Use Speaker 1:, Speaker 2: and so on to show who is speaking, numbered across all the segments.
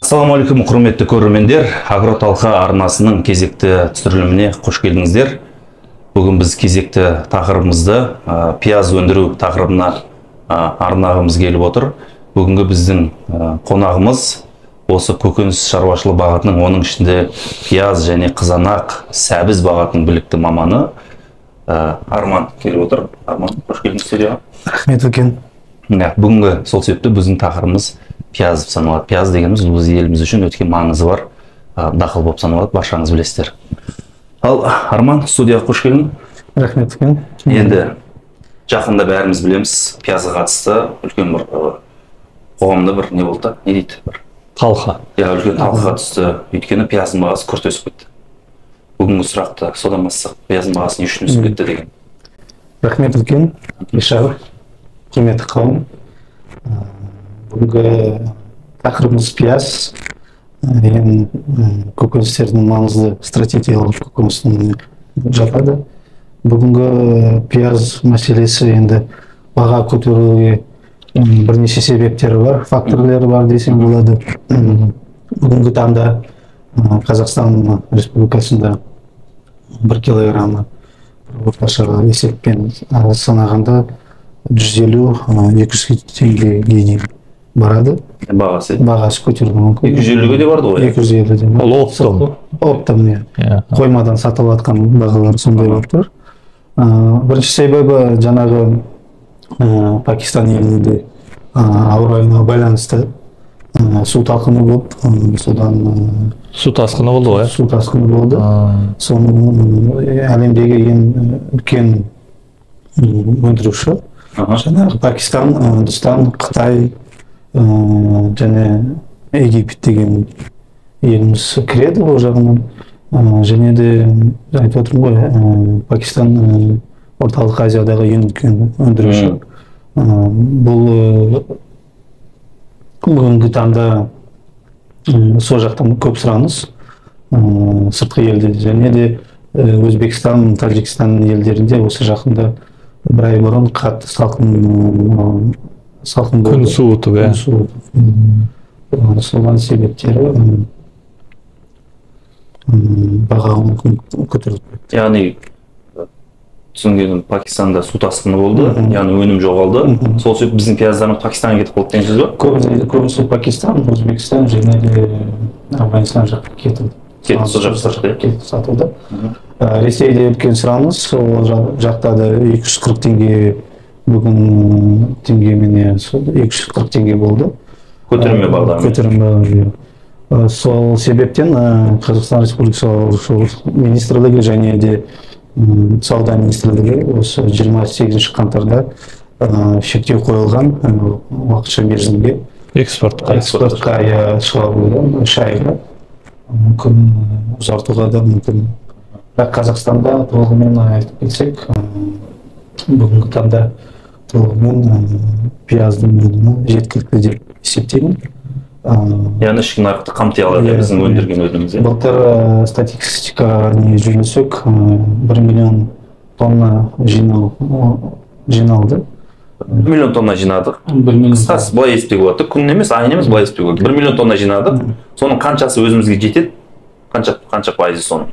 Speaker 1: Ассалаумағалейкум, құрметті көрермендер. Агроталқа арнасының кезекті түсіріліміне қош келдіңіздер. Бүгін біз кезекті тақырыбымызды пияз өндіру тақырыбына арнағымыз келіп отыр. Бүгінгі біздің қонағымыз осы көкөніс шаруашылығы бағытының, оның ішінде пияз және қызанақ, сәбіз бағытының білікті маманы Арман келіп отыр. Арман, қош келдіңіз студияға.
Speaker 2: Рахмет үлкен.
Speaker 1: Бүгінгі сол себепті біздің тақырыбымыз пияз саналады. Пияз дегеніміз біз еліміз үшін өте маңызы бар дақыл болып саналады, баршаңыз білесіздер. Ал Арман, студияға қош келдің.
Speaker 2: Рахмет үлкен.
Speaker 1: Енді жақында бәріміз білеміз, пиязға қатысты үлкен бір қоғамда бір не болды, не дейді, бір
Speaker 2: Талқа.
Speaker 1: Үлкен талқыға түсті. Өйткені пияздың бағасы күрт өсіп кетті. Бүгінгі сұрақты содан бастап, пияздың бағасы не үшін өсіп кетті деген.
Speaker 2: Рахмет үлкен. Ишар, құрметті қауым. Бүгінгі тақырыбымыз пияз. Деген көкөністердің маңызды стратегиялық көкөністің жатады. Бүгінгі пияз мәселесі енді баға көтеруге бірнеше себептері бар, факторлары бар десем болады. Бүгінгі таңда Қазақстан Республикасында 1 килограммы орташа есеппен санағанда 150-200 теңгеге дейін барады. Бағасы көтеруі мүмкін.
Speaker 1: 250-ге де барды ғой?
Speaker 2: 250-де.
Speaker 1: Ол оптом.
Speaker 2: Оптом, қоймадан сатып атқан бағалар сондай болып тұр. Бірінші себебі жаңағы Пакистан елінде ауа райына байланысты су тасқыны болып, содан
Speaker 3: су тасқыны болды ғой?
Speaker 2: Су тасқыны болды. Соның әлемдегі ең үлкен өндіруші. Жаңағы Пакистан, Үндістан, Қытай және Египет деген еліміз кіреді ол жағынан. Және де айтып отырмын ғой, Пакистан орталық Азиядағы ең үлкен өндіруші. Бұл бүгінгі таңда сол жақтан көп сұраныс сыртқы елде, және де Өзбекстан, Таджикстан елдерінде осы жақында бір ай бұрын қатты салқын болды.
Speaker 3: Күн суытып,
Speaker 2: Соған себептері баға көтерілді.
Speaker 1: Яғни түсінгенім, Пакистанда су тасқыны болды, яғни өнім жоғалды. Сол себеп біздің пияздардың Пакистанға кетіп қалды дейсіз ба?
Speaker 2: Көбісі Пакистан, Өзбекстан және де Афганистан жаққа кетті.
Speaker 1: Сол жаққа
Speaker 2: сатылды. Ресейде үлкен сұраныс, ол жақта да 240 теңге, бүгін теңгемен 240 теңге болды.
Speaker 1: Көтерме бағдар.
Speaker 2: Көтерме. Сол себептен Қазақстан Республикасы министрлігі және де сауда министрлігі осы 28 қаңтарда шектеу қойылған уақытша мерзімге экспортқа шығаруға, шайға мүмкін ұзартуға да мүмкін. Бірақ Қазақстанда толығымен айтып кетсек, бүгінгі таңда толығымен пияздың өнімі жеткілікті деп есептеймін.
Speaker 1: Яғни ішкі нарықты қамти алады біздің өндірген өніміміз.
Speaker 2: Былтыр статистикаға жүгінсек, 1 миллион тонна жиналды.
Speaker 1: 1 миллион тонна жинадық. Қысқасы былай есептеуге болады. Күн емес, айын емес, былай есептеуге болады. 1 миллион тонна жинадық. Соның қаншасы өзімізге жетеді? Қанша пайызы соның?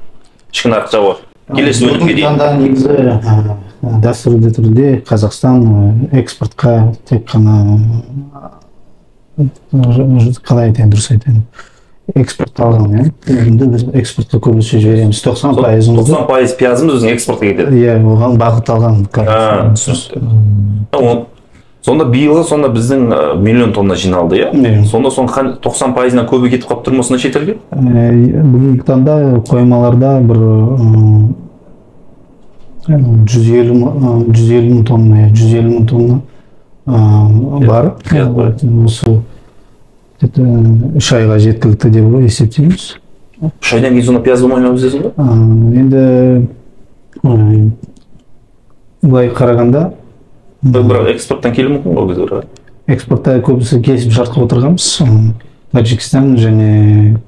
Speaker 1: Ішкі нарық жауы келесі өнімге дейін.
Speaker 2: Негізі дәстүрлі түрде Қазақстан экспортқа тек қана қалай айтайын, дұрыс айтайын, экспортталған, біз экспортқа көбінесе жібереміз.
Speaker 1: 90% пиязымыз өзің экспортқа кетеді.
Speaker 2: Оған бағытталған.
Speaker 1: Сонда биылғы біздің миллион тонна жиналды, сонда 90%-нан көбі кетіп қалып тұр ма осында шетелге?
Speaker 2: Бүгінгі таңда қоймаларда бір 150 мың тонна бар. Осы 3 айға жеткілікті деп есептейміз.
Speaker 1: 3 айдан кейін сонда пияз болмай ма біздесің ба?
Speaker 2: Енді былай қарағанда
Speaker 1: бірақ экспорттан келу мүмкін ғой бізде?
Speaker 2: Экспортта көбісі келісім шартқа отырғанбыз. Таджикстан және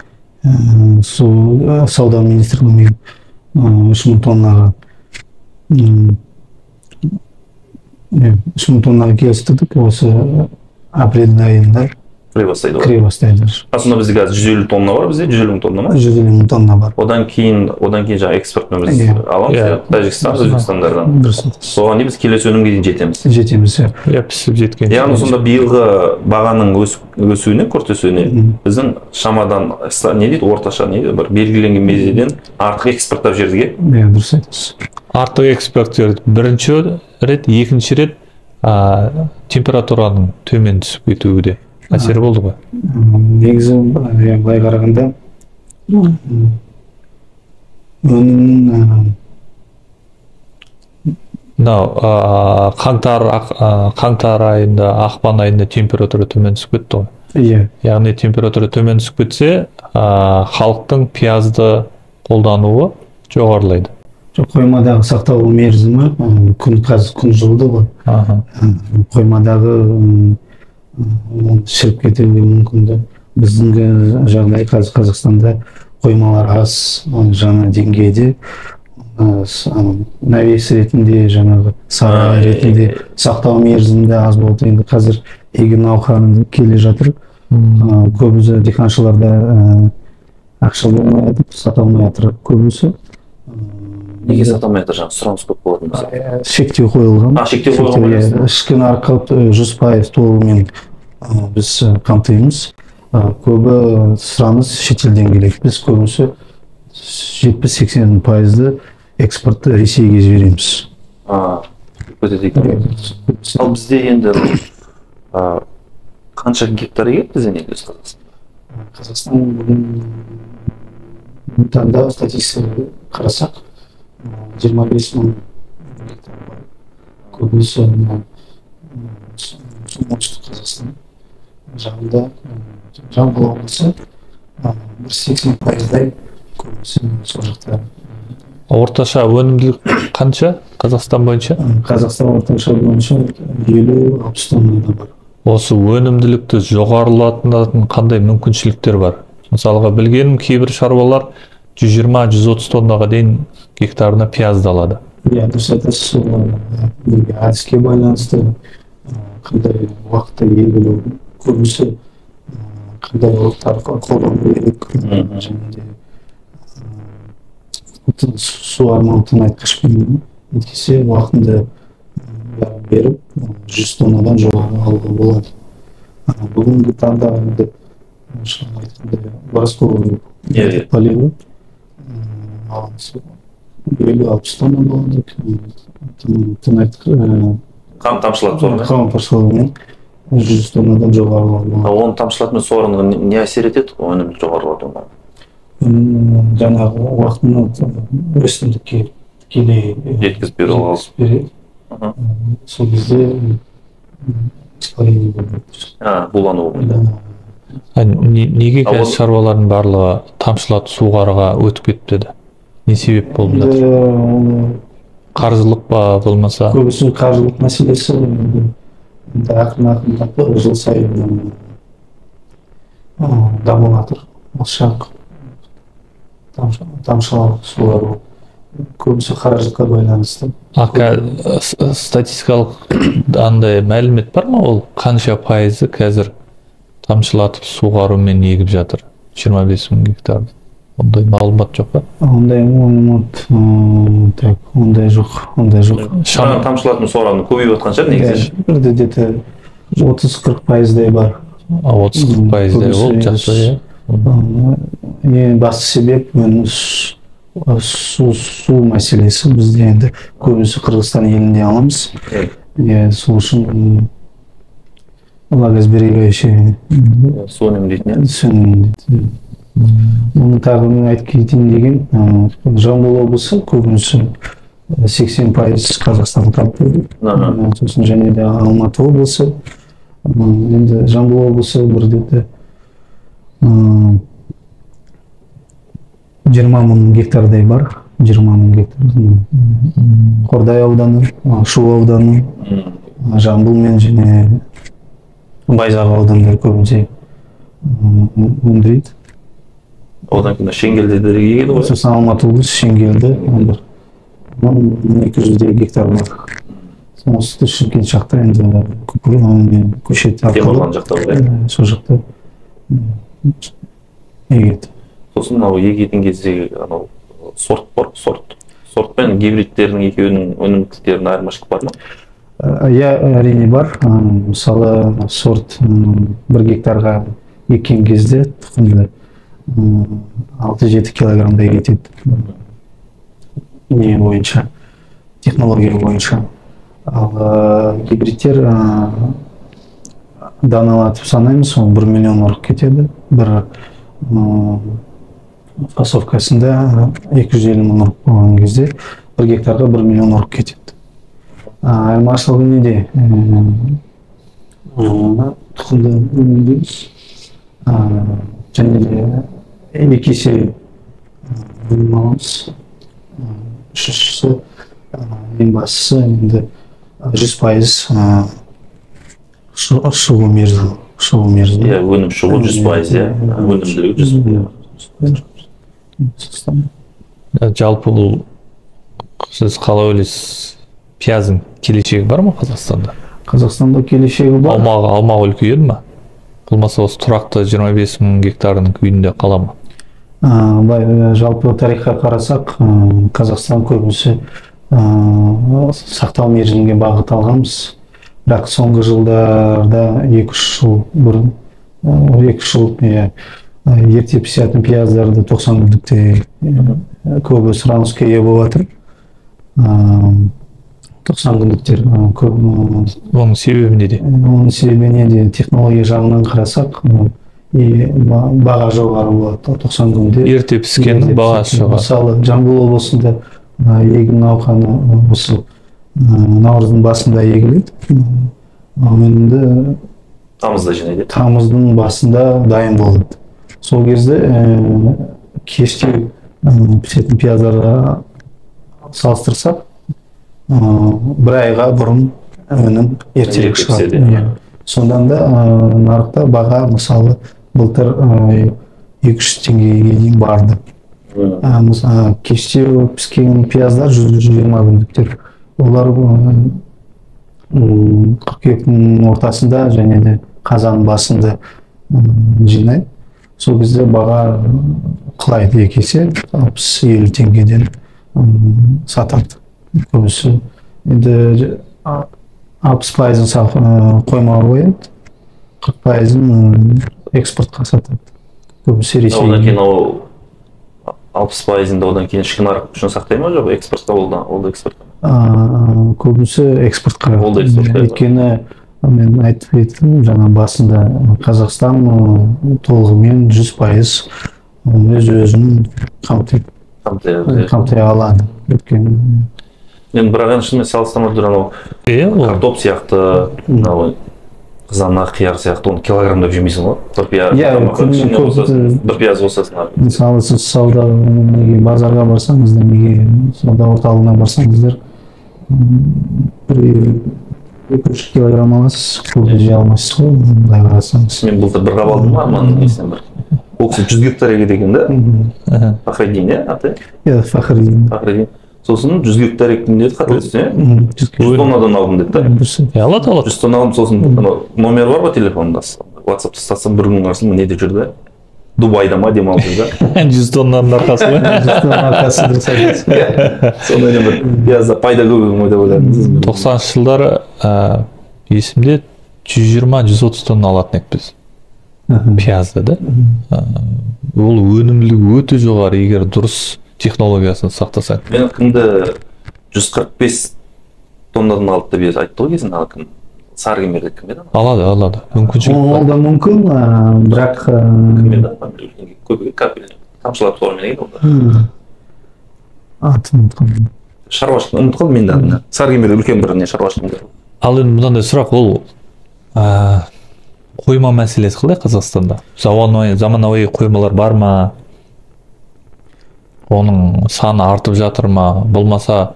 Speaker 2: сауда министрлігімен 3 мың тоннаға 3 мың тоннаға келістірдік. Осы апрель айында
Speaker 1: кіре бастайды ғой.
Speaker 2: кіре бастайды.
Speaker 1: Сонда бізде қазір 150 тонна бар, бізде 150 мың тонна ма?
Speaker 2: 150 мың тонна бар.
Speaker 1: Одан кейін жаңа экспортны біз аламыз, Тәжікстан, Өзбекстандардан. Соған біз келесі өнімге дейін жетеміз.
Speaker 2: Жетеміз,
Speaker 3: пісіп жеткен.
Speaker 1: Яғни сонда биылғы бағаның өсуіне, күрт өсуіне біздің шамадан не дейді, орташа не дейді, бір белгіленген межеден артық экспорттап жердіге?
Speaker 2: Дұрыс айтасыз.
Speaker 3: Артық экспорттер бірінші рет, екінші рет температураның төмен түсіп кетуі әсері болды ғой?
Speaker 2: Негізі былай қарағанда өнімнің
Speaker 3: қаңтар айында, ақпан айында температура төмен түсіп кетті ғой? Яғни температура төмен түсіп кетсе, халықтың пиязды қолдануы жоғарылайды.
Speaker 2: Қоймадағы сақталу мерзімі қазір күн жылды ғой. Қоймадағы шіріп кетуге мүмкінді. Біздің жағдай қазір Қазақстанда қоймалар аз жаңа деңгейде, навес ретінде, жаңағы сарай ретінде сақтау мерзімінде аз болды. Енді қазір егін науқаны келе жатыр. Көбісі диқаншыларда ақша болмай жатыр, сата алмай жатыр көбісі.
Speaker 1: Неге сатылмай жатыр, жаңа сұраныс көп болатын болса?
Speaker 2: Шектеу қойылған.
Speaker 1: Шектеу қойылған.
Speaker 2: Ішкі нарыққа 100% толығымен біз қамтимыз. Көбі сұраныс шетелден келеді. Біз көбісі 70-80%-ды экспортты Ресейге жібереміз.
Speaker 1: Ал бізде енді қанша гектар егеді бізде негіз Қазақстанда?
Speaker 2: Қазақстан бүгін таңда статистика қарасақ 25 мың гектар бар. Көбісі оңтүстік Қазақстан жағында, Жамбыл облысы 80%-дай көбісі сол жақта.
Speaker 3: Орташа өнімділік қанша Қазақстан бойынша?
Speaker 2: Қазақстан орташа бойынша 50-60 тоннада бар.
Speaker 3: Осы өнімділікті жоғарылататын қандай мүмкіншіліктер бар? Мысалға білгенім, кейбір шаруалар 120-130 тоннаға дейін гектарына пиязды алады.
Speaker 2: Дұрыс айтасыз, әдіске байланысты қандай уақытта егілу, көбісі қандай уақыттар қолдану керек, және де суармалы тыңайтқышпен неткесе уақытында беріп 100 тоннадан жоғары алуға болады. Бүгінгі таңда борозковый поливы 50-60 тонна болады.
Speaker 1: Қам тамшылатып соғын?
Speaker 2: Қам тамшылатумен 100 тоннадан жоғары болады.
Speaker 1: Оны тамшылатумен соғырын не әсер етеді өнім жоғарылатуына?
Speaker 2: Жаңағы уақытын өсімдікке тікелей
Speaker 1: жеткізіп береді.
Speaker 2: Сол кезде испарение болады.
Speaker 1: Булану болады.
Speaker 3: Неге қазір шаруалардың барлығы тамшылатып суғарға өтіп кетті? Не себеп болып жатыр? Қаржылық па болмаса?
Speaker 2: Көбісі қаржылық мәселесі. Ақырын жыл сайын дамып жатыр. Алшақ тамшылау суару. Көбісі қаражатқа байланысты.
Speaker 3: Статистикалық андай мәлімет бар ма, ол қанша пайызы қазір тамшылатып суғарумен егіп жатыр? 25 мың гектар. Ондай малымат жоқ па?
Speaker 2: Ондай малымат жоқ.
Speaker 1: Тамшылатып суғаруның көбейіп жатқан шығар негізі?
Speaker 2: Бірде дете 30-40%-дай бар.
Speaker 3: 30-40%-дай ол жақсы.
Speaker 2: Ең басты себеп су мәселесі. Бізде енді көбісі Қырғызстан елінде аламыз. Сол үшін влагосберегающий
Speaker 1: су үнемдейтін.
Speaker 2: Оны тағы айтып кетейін деген, Жамбыл облысы көбінесе 80% Қазақстан қамтиды. Сосын және де Алматы облысы. Енді Жамбыл облысы бірде 20 мың гектардай бар. 20 мың гектар. Қордай ауданы, Шу ауданы, Жамбыл мен және Байзақ аудандары көбінесе өндіреді.
Speaker 1: Одан кейін Шеңгелдерге келеді ғой?
Speaker 2: Сосын Алматы облысы Шеңгелді 200 гектар бар. оңтүстік Шымкент жақта енді көшет
Speaker 1: Темірлан жақта ғой.
Speaker 2: сол жақта егеді.
Speaker 1: Сосын мынау егетін кезде анау сорт бар, сорт пен гибридтердің екеуінің өнімділіктерінің айырмашылық бар ма?
Speaker 2: Иә, әрине бар. Мысалы сорт 1 гектарға еккен кезде тұқымды 6-7 килограммдай кетеді. Не бойынша, технология бойынша. Ал гибридтер даналатып санаймыз, ол 1 миллион ұрық кетеді. Бір фасовкасында 250 мың ұрық болған кезде 1 гектарға 1 миллион ұрық кетеді. Айырмашылығы неде? Тұқымды өнімдейміз. Және де 2 есе өнім аламыз. Үшіншісі, ең бастысы енді 100% шығу мерзімі.
Speaker 1: Иә, өнім шығу 100%, иә, өнімділігі 100%.
Speaker 3: Жалпы бұл сіз қалай ойлайсыз, пияздың келешегі бар ма Қазақстанда?
Speaker 2: Қазақстанда келешегі бар.
Speaker 3: Аумағы үлкейеді ма? Болмаса осы тұрақты 25 мың гектардың күйінде қала ма?
Speaker 2: Жалпы тарихқа қарасақ, Қазақстан көбісі сақтау мерзімге бағыт алғанбыз. Бірақ соңғы жылдарда 2-3 жыл бұрын, 2 жыл ерте пісетін пияздарды 90 күндікте көбі сұранысқа ие болып жатыр. 90 күндіктер көп.
Speaker 3: Оның себебі неде?
Speaker 2: Оның себебі неде? Технология жағынан қарасақ, баға жоғары болады. 90 күнде
Speaker 3: ерте піскеннің бағасы жоғары.
Speaker 2: Мысалы, Жамбыл облысында егін науқаны осы наурыздың басында егіледі. Өнімді
Speaker 1: тамызда жинайды.
Speaker 2: Тамыздың басында дайын болады. Сол кезде кештеу пісетін пияздарға салыстырсақ, 1 айға бұрын өнім ертерек шығады. Сондан да нарықта баға мысалы былтыр 200 теңгеге дейін барды. Кештеу піскен пияздар 120 күндіктер. Олар қыркүйектің ортасында және де қазан басында жинайды. Сол кезде баға құлайды, 2 есе 60-50 теңгеден сатады. Көбісі енді 60% қоймаға қояды, 40% экспортқа сатады. Көбісі Ресей.
Speaker 1: Одан кейін 60% одан кейін ішкі нарық үшін сақтай ма, жоқ экспортқа ол да экспортқа?
Speaker 2: Көбісі экспортқа.
Speaker 1: Ол да экспортқа.
Speaker 2: Өйткені мен айтып кеттім жаңа басында, Қазақстан толығымен 100% өз-өзін қамтай алады.
Speaker 1: Мен бірақ шынымен салыстырмалы түрде картоп сияқты, қызанақ, қияр сияқты оны килограммдап жемейсің ғой? Бір пияз болса.
Speaker 2: Мысалы, сіз сауда базарға барсаңыздар, сауда орталығына барсаңыздар, 1-2 килограмм аласыз, көбді жей алмайсыз ғой, мұндай қарасаңыз.
Speaker 1: Мен былтыр бір қап алдым арманның несінен бір. Ол кісі 100 гектар егеді екен да? Фахриддин, иә, аты?
Speaker 2: Иә, Фахриддин.
Speaker 1: Сосын 100 гектар ектім деді, қателеспесем, 100 тоннадан алдым деді да.
Speaker 3: Алады.
Speaker 1: 100 тонна алдым, сосын номер бар ба телефонында? WhatsApp тастасам бір күн қарсын не деп жүрді? Дубайда ма демалып жүрді?
Speaker 3: 100 тоннаның арқасы ба?
Speaker 2: 100 тоннаның арқасы дұрыс айтасыз.
Speaker 1: Сондай бір пиязда пайда көп ойда ойладыңыз.
Speaker 3: 90 жылдары есімде 120-130 тонна алатын екпіз. Пиязда да. Ол өнімділігі өте жоғары, егер дұрыс технологиясын сақтасаң.
Speaker 1: Мен кімді 145 тоннадан алды деп айтты ғой кезінде, кім? Сарыгемерде кім еді?
Speaker 3: Алады. Мүмкіншілік бар.
Speaker 2: Ол да мүмкін, бірақ
Speaker 1: кім еді? Көбіге капель тамшылап солармен егеді олда.
Speaker 2: Атын ұмытқанмын.
Speaker 1: Шаруашылық ұмытқанмын мен де адына. Сарыгемерде үлкен бір шаруашылық.
Speaker 3: Ал енді мынандай сұрақ, ол қойма мәселесі қалай Қазақстанда? Заманауи қоймалар бар ма? Оның саны артып жатыр ма? Болмаса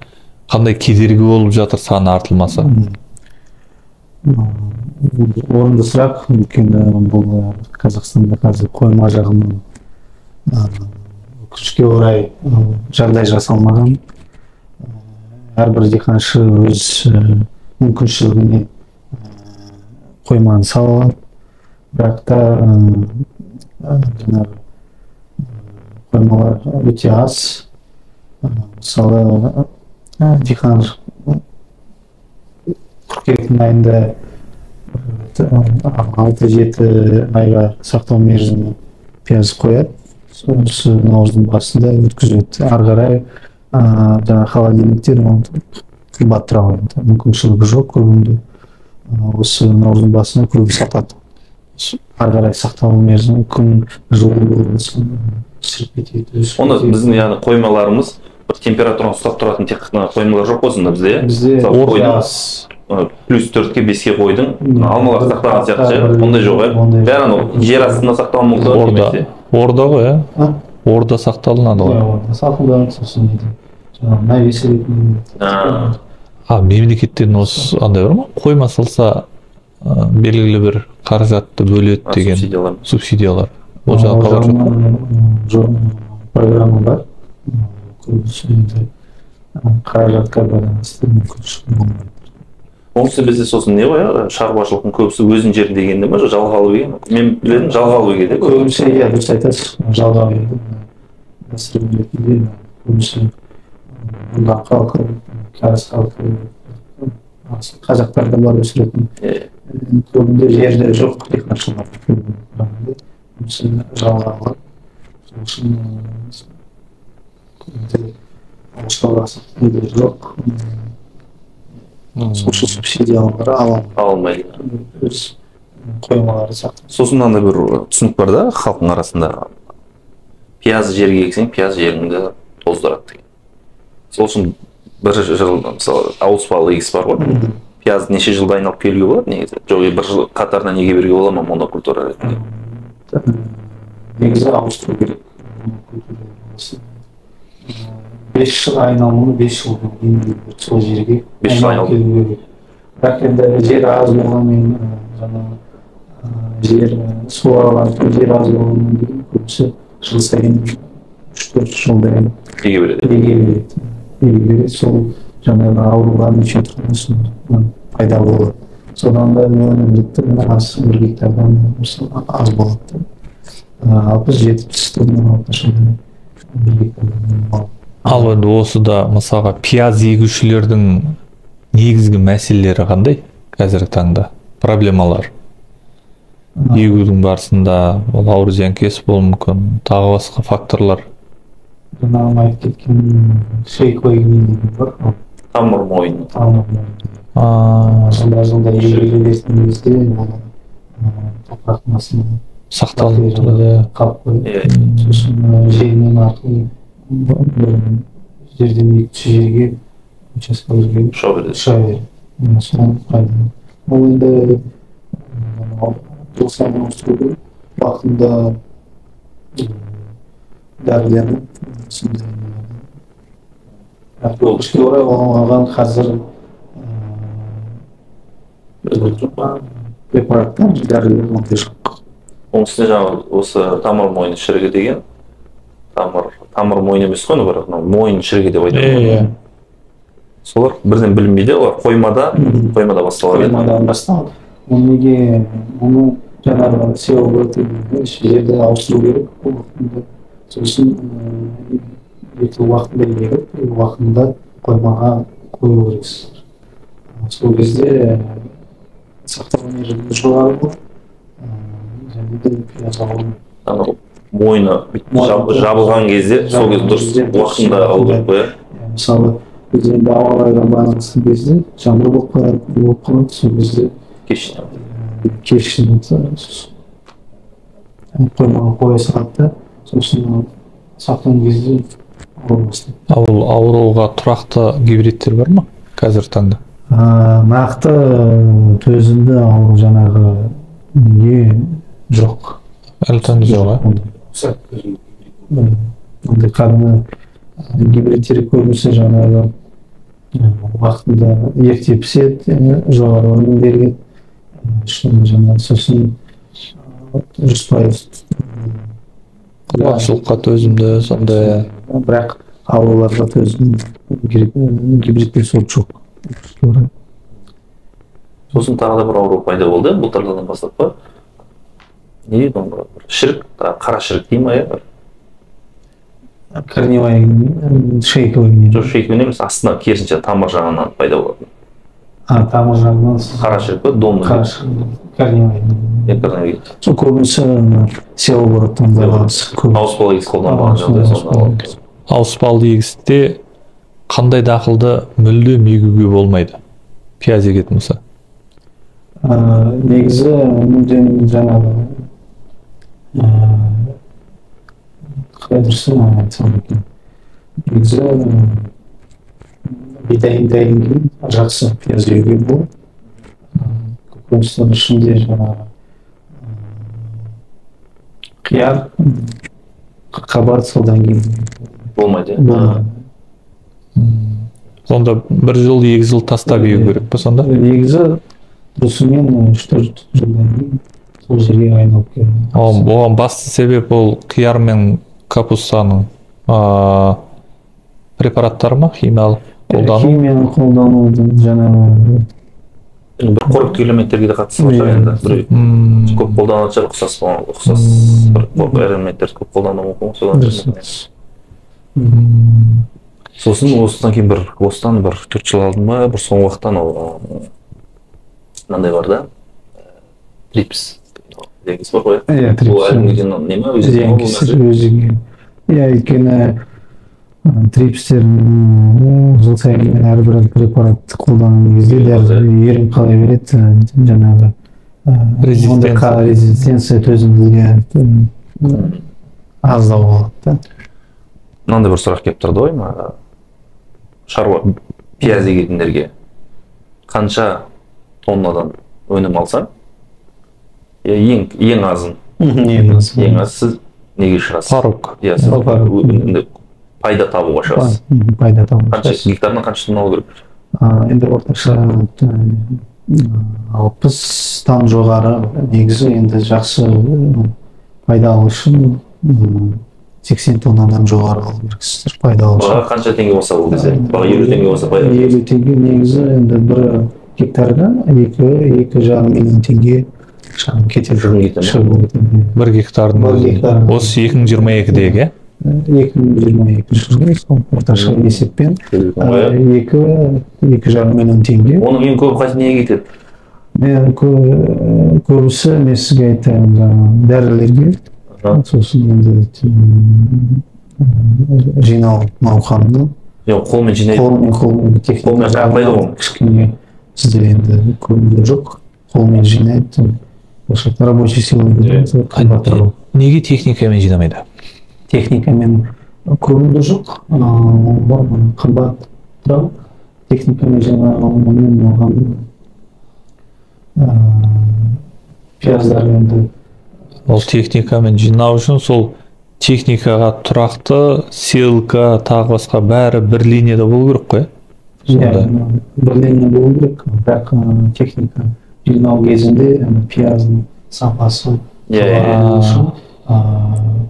Speaker 3: қандай кедергі болып жатыр саны артылмаса?
Speaker 2: Орынды сұрақ, өйткені бұл Қазақстанда қазір қойма жағынан өкінішке орай жағдай жасалмаған. Әрбір диқаншы өз мүмкіншілігіне қойманы сала алады. Бірақ та жаңағы қоймалар өте аз. Мысалы диқан қыркүйектің айында 6-7 айға сақтау мерзімі пияз қояды. Осы наурыздың басында өткізеді. Ары қарай жаңағы холодильниктер қымбаттырақ алады. Мүмкіншілігі жоқ көбінде. Осы наурыздың басында көбі сатады. Ары қарай сақтау мерзімі күн жылы сырып кетеді.
Speaker 1: Онда біздің яғни қоймаларымыз бір температураны ұстап тұратын тек қана қоймалар жоқ осында бізде.
Speaker 2: Бізде
Speaker 1: плюс 4-ке 5-ке қойдың алмалар сақтаған сияқты ондай жоқ. Бәрін жер астында сақтау мүмкін.
Speaker 3: Орда ғой, орда сақталынады ғой.
Speaker 2: Орда сақталынады, сосын жаңағы навес ретінде.
Speaker 3: Мемлекеттен осы андай бар ма? Қойма салса белгілі бір қаражатты бөледі деген субсидиялар. Ол
Speaker 2: жоқ, программа бар. Көбісі енді қаражатқа байланысты мүмкіншілік болмайды.
Speaker 1: Оңтүстік бізде сосын не ғой, шаруашылықтың көбісі өзінің жерінде дегенде ме, жалға алу деген? Мен білетін жалға алу егеді.
Speaker 2: Көбісі, дұрыс айтасыз, жалға алу егеді. Дәстүр ретінде көбісі бұндағы халқы, кәріс халқы, қазақтарда бар өсіретін. Көбінде жерде жоқ диқаншылар. Көбісі жалға алады. Сол үшін ауылшаруашылық нелер жоқ. Сол субсидиялар
Speaker 1: алынбайды.
Speaker 2: Өз қоймалары сақтайды.
Speaker 1: Сосын андай бір түсінік бар да халықтың арасында. Пияз жерге ексең, пияз жеріңді тоздырады деген. Сол үшін бір жыл, мысалы, ауыспалы егіс бар ғой. Пияз неше жылда айналып келуге болады негізі? Жоқ, бір жыл қатарынан неге беруге бола ма монокультура ретінде?
Speaker 2: Негізі ауыстыру керек. 5 жыл айналымы 5 жылдан кейін сол жерге
Speaker 1: 5 жыл айналым.
Speaker 2: Бірақ енді жер аз болғанмен жаңағы жер суарылған жер аз болғаннан кейін көбісі жыл сайын 3-4 жылдай еге береді. Сол жаңағы ауруға неше пайда болады. Содан да өнімдікті аз бір гектардан аз болады. 60-70 тонна орташада бір гектардан болады.
Speaker 3: Ал енді осыда мысалға пияз егушілердің негізгі мәселелері қандай қазіргі таңда? Проблемалар? Егудің барысында ол ауыр зиянкес болуы мүмкін, тағы басқа факторлар.
Speaker 2: Жаңағы айтып кеткен шейковый гниль бар.
Speaker 1: Тамыр мойны.
Speaker 2: Жылда егілген кезде топырақтың астында
Speaker 3: сақталып
Speaker 2: қалып қойды. Сосын желмен арқылы жерден екінші жерге учаскаларға ұша береді. Соны пайдаланады. Ол енді тоқсан ауыстыру уақытында дәрілерді өкінішке орай оған қазір препараттар дәрілер ондай жоқ.
Speaker 1: Оның үстіне жаңағы осы тамыр мойны шірігі деген тамыр мойны емес қой, бірақ мойын шірігі деп айтады. Солар бірден білінбейді, олар қоймада басталады.
Speaker 2: Қоймадан басталады. Оны жаңағы себебі жерді ауыстыру керек уақытында. Сосын уақытында егіп, уақытында қоймаға қою керексіздер. Сол кезде сақтау мерзімі жоғары болады. Және де пияз алу.
Speaker 1: Мойны жабылған кезде, сол кезде дұрыс уақытында алу керек қой.
Speaker 2: Мысалы, біз енді ауа райына байланысты кезде жаңбыр болып қалады, сол кезде кешін қоймаға қоя салады да, сосын сақтаған кезде ауыру бастайды.
Speaker 3: Ал ауруға тұрақты гибридтер бар ма қазір таңда?
Speaker 2: Нақты төзімді ауру жаңағы жоқ.
Speaker 3: Әлі таңда жоқ,
Speaker 2: Ондай қадымы гибридтер көбісі жаңағы уақытында ерте піседі, жоғары өнім берген. Сосын 100%
Speaker 3: құрғақшылыққа төзімді, сондай.
Speaker 2: Бірақ ауруларға төзімді гибридтер сол жоқ.
Speaker 1: Сосын тағы да бір ауру пайда болды, былтырдан бастап па. Не дейді оны? Шірік, қара шірік дей ма, иә?
Speaker 2: Корневая шейковый.
Speaker 1: Жоқ, шейковый емес, астына керісінше тамыр жағынан пайда болады.
Speaker 2: Тамыр жағынан.
Speaker 1: Қара шірік па, домны.
Speaker 2: Қара шірік. Корневая. Сол көбінесе селобороттан байланысты.
Speaker 1: Ауыспалы егіс қолданбаған жағдай.
Speaker 3: Ауыспалы егісте қандай дақылды мүлдем егуге болмайды? Пияз егетін болса.
Speaker 2: Негізі мүлдем жаңағы қалай дұрыс айтсам екен. Негізі бидайын кейін жақсы пияз егуге болады. Көкөністің ішінде жаңағы қияр, қабат содан кейін
Speaker 1: болмайды.
Speaker 3: Сонда бір жыл, екі жыл тастап егу керек па сонда?
Speaker 2: Негізі дұрысымен 3-4 жылдан кейін сол жерге айналып келеді.
Speaker 3: Оған басты себеп ол қияр мен капустаның препараттары ма, химиялық қолдану?
Speaker 2: Химияны қолданудың жаңағы
Speaker 1: бір қоректік элементтерге де қатысы бар енді. Көп қолданатын шығар, ұқсас бір элементтер көп қолдану мүмкін, содан сосын осыдан кейін осыдан бір 4 жыл алдын ба, бір соңғы уақыттан мынандай бар да, трипс дегенс бар ғой.
Speaker 2: Иә, трипс.
Speaker 1: Ол әлемден не ма,
Speaker 2: өзіңе. Иә, өйткені трипстер жыл сайын әрбір препарат қолданған кезде ерін қалай береді, жаңағы резистенция төзімділігі аздау болады.
Speaker 1: Мынандай бір сұрақ келіп тұрды ғой, шаруа пияз егетіндерге қанша тоннадан өнім алса, ең азын, ең аз сіз неге шығасыз?
Speaker 3: Порог.
Speaker 1: Пайда табуға шығасыз.
Speaker 2: Пайда табуға шығасыз.
Speaker 1: Гектарынан қанша тонна алу керек?
Speaker 2: Енді орташа 60-тан жоғары негізі енді жақсы пайда алу үшін 80 тоннадан жоғары алу керексіздер пайда алу үшін.
Speaker 1: Баға қанша теңге болса бұл кезде? Баға 50 теңге болса пайда?
Speaker 2: 50 теңге негізі енді бір гектарға 2,5 миллион теңге шығын кетеді.
Speaker 3: Бір гектардың осы 2022-дегі?
Speaker 2: 2022 жылғы орташа есеппен 2,5 миллион теңге.
Speaker 1: Оның ең көп қайсы неге кетеді?
Speaker 2: Мен көбісі мен сізге айтайын дәрілерге, сосын енді жинау науқанды.
Speaker 1: Қолмен жинайды?
Speaker 2: Қолмен техника кішкене сізде енді көбінде жоқ. Қолмен жинайды. Рабочий сила.
Speaker 3: Неге техникамен жинамайды?
Speaker 2: Техникамен көбінде жоқ. Қымбат тұрау. Техникамен жинаумен оған пияздар енді.
Speaker 3: Ол техникамен жинау үшін сол техникаға тұрақты, ссылка, тағы басқа бәрі бір линияда болу керек қой?
Speaker 2: Бір линия болу керек, бірақ техника жинау кезінде пияздың сапасы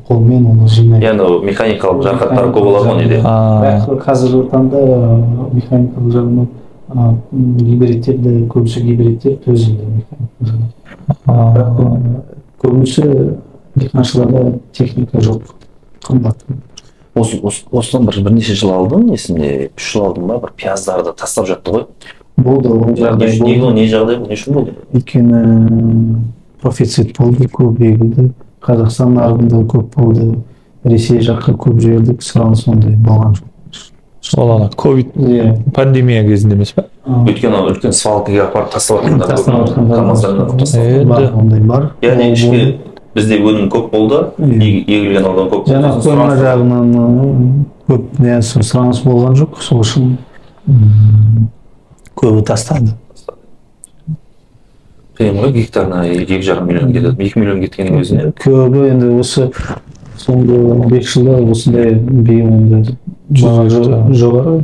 Speaker 2: қолмен оны жинайды.
Speaker 1: Яғни механикалық жарақаттар көп болады ма неде?
Speaker 2: Бірақ қазіргі таңда механикалық жағынан гибридтерді, көбісі гибридтер төзімді механикалық. Көбісі диқаншыларда техника жоқ, қымбат.
Speaker 1: Осыдан бірнеше жыл алдын, есімде 3 жыл алдын ба, бір пияздарды тастап жатты ғой?
Speaker 2: Болды.
Speaker 1: Не жағдай бұл, не үшін болды?
Speaker 2: Өйткені профицит болды, көп егілді. Қазақстан нарығында көп болды. Ресей жаққа көп жібердік, сұраныс ондай болған жоқ.
Speaker 3: Ол ана ковид пандемия кезінде емес пе?
Speaker 1: Өйткені үлкен свалкаға апарып тастап
Speaker 2: жатқандар ондай бар.
Speaker 1: Яғни ішке бізде өнім көп болды, егілген аудан көп болды.
Speaker 2: Жаңа қойма жағынан көп сұраныс болған жоқ, сол үшін көбі тастады.
Speaker 1: Қиын ғой, гектарына 2,5 миллион кетеді, 2 миллион кеткеннің өзіне.
Speaker 2: Көбі енді осы соңғы 5 жылда осындай биыл жоғары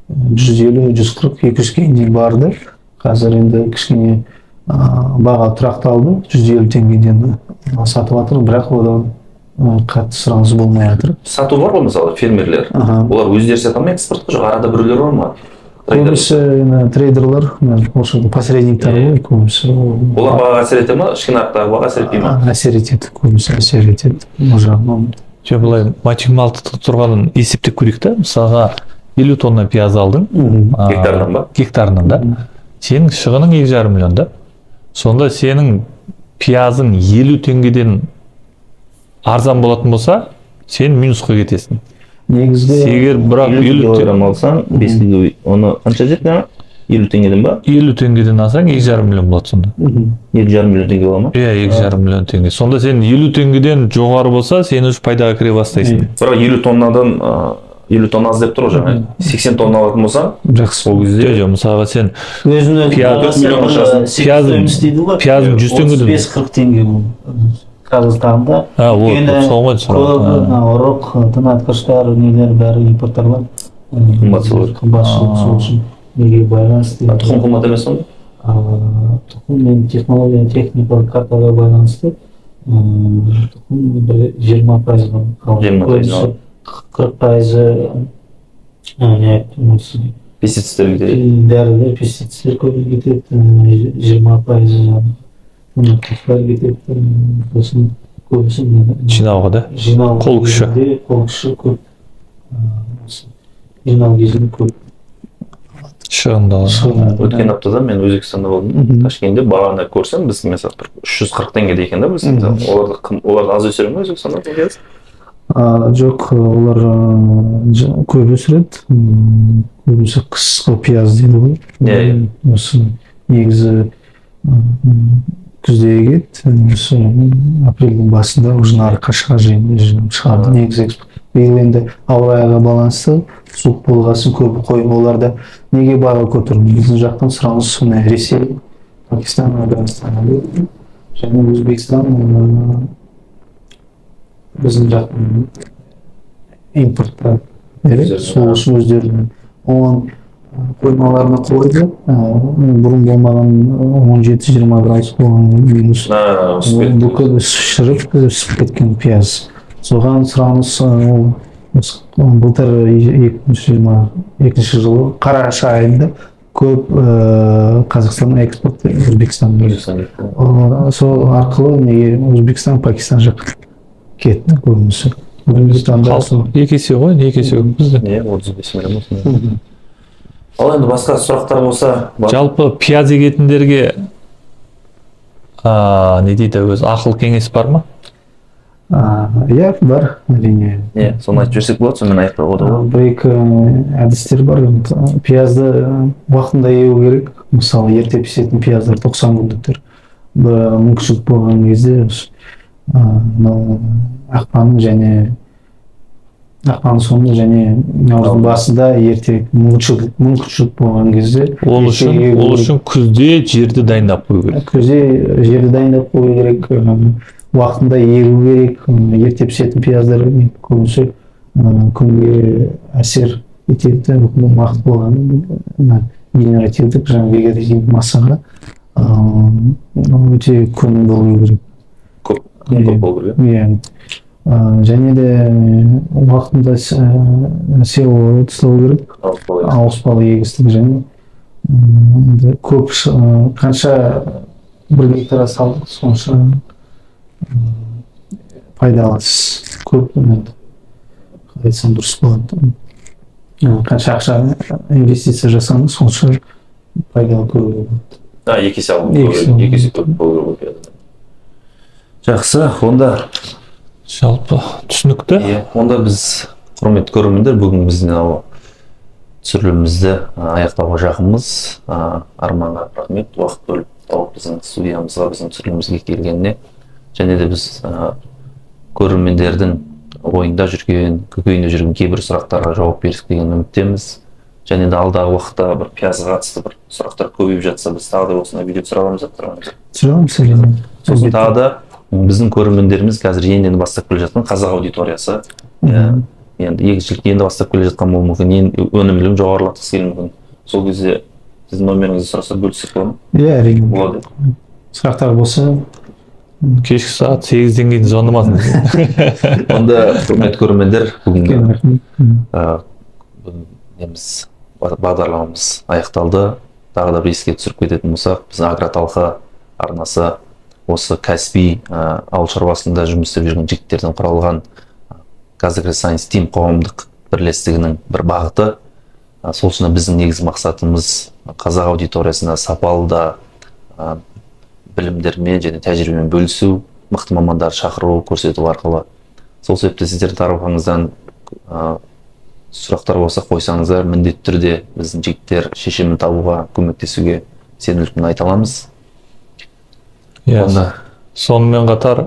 Speaker 2: 150, 140, 200-ге дейін барды. Қазір енді кішкене баға тұрақталды, 150 теңгеден сатып жатыр, бірақ одан қатты сұраныс болмай жатыр.
Speaker 1: Сату бар ғой мысалы фермерлер, олар өздері сата ма экспортқа, жоқ арада біреулер бар ма?
Speaker 2: көбісі трейдерлер, ошол посредниктер ғой, көбісі.
Speaker 1: Олар бағаға әсер ете ма? Ішкі нарықтағы баға әсер ете ма?
Speaker 2: Әсер етеді, көбісі әсер етеді. Ол жағынан.
Speaker 3: Же былай математикалық тұрғанын есептеп көрейік та, мысалға 50 тонна пияз алдың,
Speaker 1: Гектарынан ба?
Speaker 3: Гектарынан да. Сенің шығының 2,5 миллион да. Сонда сенің пиязың 50 теңгеден арзан болатын болса, сен минусқа кетесің.
Speaker 2: Негізде
Speaker 3: Егер бірақ
Speaker 1: 50 килограмм алсаң, 5 теңге оны қанша жетті? 50 теңгеден ба?
Speaker 3: 50 теңгеден алсаң 2,5 миллион болады сонда.
Speaker 1: 2,5 миллион теңге бола ма?
Speaker 3: Иә, 2,5 миллион теңге. Сонда сен 50 теңгеден жоғары болса, сен už пайдаға кіре бастайсың.
Speaker 1: Бірақ 50 тоннадан 50 тонна аз деп тұр ғой жаңа. 80 тонна алатын болсаң,
Speaker 2: жақсы.
Speaker 3: Ол кезде жоқ, мысалға сен
Speaker 2: Өзіне
Speaker 3: пиязың 100 теңгеден
Speaker 2: 35-40 теңге бұл. Қазір таңда.
Speaker 3: Соңғы
Speaker 2: Орық, тыңатқыштар, нелер бәрі импорттарлар. Қымбатшылық сол үшін неге байланысты.
Speaker 1: тұқым қымбат емес сонда?
Speaker 2: Тұқым мен технология, техникалық картаға байланысты. Тұқым 20%-ға қалады. 40%
Speaker 1: Пестицидтер кетеді.
Speaker 2: Дәрілер, пестицидтер көп кетеді, 20% тыңатқыштар кетеді. Сосын көбісі
Speaker 3: жинауға да. Қол күші.
Speaker 2: Қол күші көп. Жинау кезінде көп.
Speaker 3: Шығындалады.
Speaker 1: Өткен аптада мен Өзбекстанда болдым. Ташкентте бағаны көрсем, біз мысалы 340 теңгеде екен да, біз оларды аз өсіре ме Өзбекстанда пияз?
Speaker 2: Жоқ, олар көп өсіреді. Көбісі қысқы пияз дейді ғой. Осы негізі күзде егеді, осы апрельдің басында уже нарыққа шығады. Негізі экспорт. Биыл енді ауа райға байланысты суық болғасын көбі қойып, оларда неге баға көтерді? Біздің жақтан сұраныс Ресей, Пакистан, Афганистан және Өзбекстан біздің жақтан импортқа береді, сол үшін өздерінің оған қоймаларына қойды. Бұрын болмаған 17-20 градус болған минус бүкіл шіріп өсіп кеткен пияз. Соған сұраныс былтыр 2022 жылы қараша айында көп Қазақстанның экспорты Өзбекстанға. Сол арқылы Өзбекстан, Пакистан жаққа кетті көбісі.
Speaker 3: Екі есе ғой, екі есе көп бізде.
Speaker 1: 35 миллион болсын. Ал енді басқа сұрақтар болса...
Speaker 3: Жалпы пияз егетіндерге не дейді, өз ақыл кеңес бар ма?
Speaker 2: Иә, бар, әрине.
Speaker 1: Соны айтып жүрсек болады, сонымен аяқтауға ғой.
Speaker 2: Бір-екі әдістер бар. Пиязды уақытында егу керек. Мысалы, ерте пісетін пияздар 90 күндіктер. Мүмкіншілік болған кезде ақпанның соңында және наурыздың басында ерте мүмкіншілік болған кезде.
Speaker 3: Ол үшін күзде жерді дайындап қою керек.
Speaker 2: Күзде жерді дайындап қою керек. Уақытында егу керек. Ерте пісетін пияздар көбісі күнге әсер етеді. Уақыт болған генеративдік және вегетативдік массаға өте көп болу керек.
Speaker 1: Көп болу керек.
Speaker 2: Және де уақытында село ұстау керек. Ауыспалы егістік және көп қанша бір гектарға салдық, сонша пайда аласыз. Көп айтсам дұрыс болады. Қанша ақша инвестиция жасаңыз, сонша пайда көруге болады.
Speaker 1: Екі есе көп болу керек. Жақсы, онда
Speaker 3: жалпы түсінікті.
Speaker 1: Онда біз, құрметті көрермендер, бүгін біздің түсірілімімізді аяқтауға жақынбыз. Арманға рахмет, уақыт бөліп біздің студиямызға, біздің түсірілімімізге келгеніне, және де біз көрермендердің ойында жүрген, көкейінде жүрген кейбір сұрақтарға жауап бердік деген үміттеміз. Және де алдағы уақытта бір пиязға қатысты бір сұрақтар көбейіп жатса, біз тағы да осындай видео түсіре аламыз деп тұрмыз.
Speaker 2: Түсіреміз, әрине.
Speaker 1: Сосын тағы да біздің көрермендеріміз қазір енді бастап келе жатқан қазақ аудиториясы, енді егіншілікті енді бастап келе жатқан болуы мүмкін, өнімділігін жоғарылатқысы келуі мүмкін. Сол кезде сіздің номеріңізді сұраса бөліссек болады ма?
Speaker 2: Иә, әрине.
Speaker 1: Болады.
Speaker 2: Сұрақтар болса,
Speaker 3: кешкі сағат 8-ден кейін звондамасын.
Speaker 1: Онда құрметті көрермендер, бүгін бағдарламамыз аяқталды. Тағы да бір еске түсіріп кететін болсақ, біз Агроталқа арнасы осы кәсіби ауыл шаруашылығында жұмыс істеп жүрген жігіттерден құралған Казагросайенс Тим қоғамдық бірлестігінің бір бағыты. Сол үшін біздің негізгі мақсатымыз қазақ аудиториясына сапалы да білімдермен және тәжірибемен бөлісу, мықты мамандар шақыру, көрсету арқылы. Сол себепті сіздердің тарапыңыздан сұрақтар болса қойсаңыздар, міндетті түрде біздің жігіттер шешімін табуға, көмектесуге сенімділікпен айта аламыз.
Speaker 3: Сонымен қатар,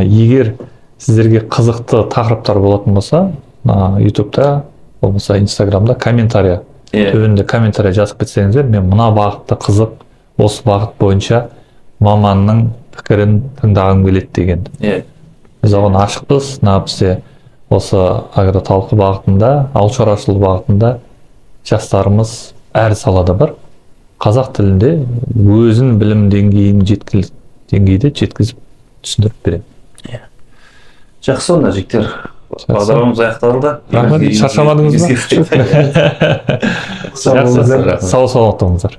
Speaker 3: егер сіздерге қызықты тақырыптар болатын болса, YouTube'да болмаса Instagram'да комментария, төбінде комментария жазып кетсеңіздер, мен мына бағытта қызық, осы бағыт бойынша маманның пікірін тыңдағым келеді деген. Біз оған ашықпыз, бізде осы Агроталқа бағытында, ауыл шаруашылығы бағытында жастарымыз әр салада бар. Қазақ тілінде өзін білім деңгейде жеткізіп түсіндіріп береді.
Speaker 1: Жақсы, онда жігіттер, бағдарламамыз аяқталды.
Speaker 3: Рахмет, шаршамадыңыз ба? Жақсы, сау саламат болыңыздар.